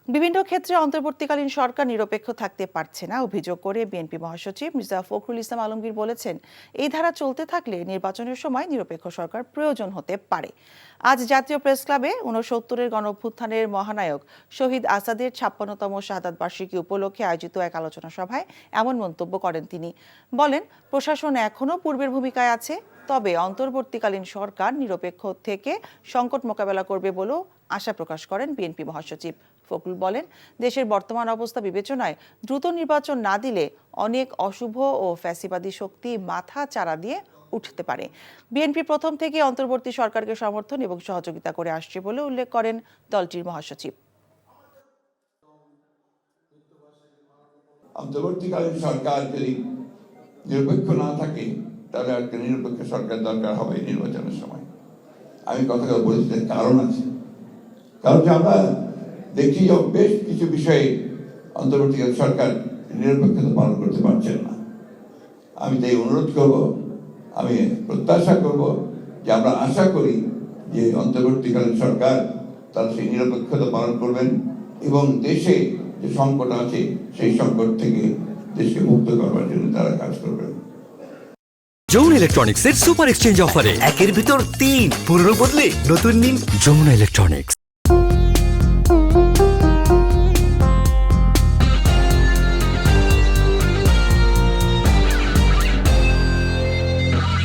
বিভিন্ন ক্ষেত্রে অন্তর্বর্তীকালীন সরকার নিরপেক্ষ থাকতে পারছে না অভিযোগ করে বিএনপি মহাসচিব মির্জা ফখরুল ইসলাম আলমগীর বলেছেন, এই ধারা চলতে থাকলে নির্বাচনের সময় নিরপেক্ষ সরকার প্রয়োজন হতে পারে। আজ জাতীয় প্রেস ক্লাবে ৬৯-এর গণঅভ্যুত্থানের মহানায়ক শহীদ আসাদের ৫৬তম শাহাদাত বার্ষিকী উপলক্ষে আয়োজিত এক আলোচনা সভায় এমন মন্তব্য করেন তিনি। বলেন, প্রশাসন এখনও পূর্বের ভূমিকায় আছে, তবে অন্তর্বর্তীকালীন সরকার নিরপেক্ষ থেকে সংকট মোকাবেলা করবে বলেও আশা প্রকাশ করেন বিএনপি মহাসচিব। ফখরুল বলেন, দেশের বর্তমান অবস্থা বিবেচনায় দ্রুত নির্বাচন না দিলে অনেক অশুভ ও ফ্যাসিবাদী শক্তি মাথা চারা দিয়ে উঠতে পারে। বিএনপি প্রথম থেকে অন্তর্বর্তী সরকারকে সমর্থন এবং সহযোগিতা করে আসছে বলে উল্লেখ করেন দলটির মহাসচিব। অন্তর্বর্তীকালীন সরকার যদি নিরপেক্ষ না থাকে, তাহলে একটা নিরপেক্ষ সরকার দরকার হবে নির্বাচনের সময়। আমি কথা বলেছি, কারণ আছে। কারণ যে আমরা দেখি যে বেশ কিছু বিষয়ে অন্তর্বর্তীকালীন সরকার নিরপেক্ষতা পালন করতে পারছেন না। আমি তাই অনুরোধ করব, আমি প্রত্যাশা করব যে আমরা আশা করি যে অন্তর্বর্তীকালীন সরকার তারা সেই নিরপেক্ষতা পালন করবেন এবং দেশে যে সংকট আছে সেই সংকট থেকে দেশকে মুক্ত করবার জন্য তারা কাজ করবেন। যমুনা ইলেকট্রনিক্সের সুপার এক্সচেঞ্জ অফারে 1-এর ভিতর 3 পুরনো বদলে নতুন নিন। যমুনা ইলেকট্রনিক্স।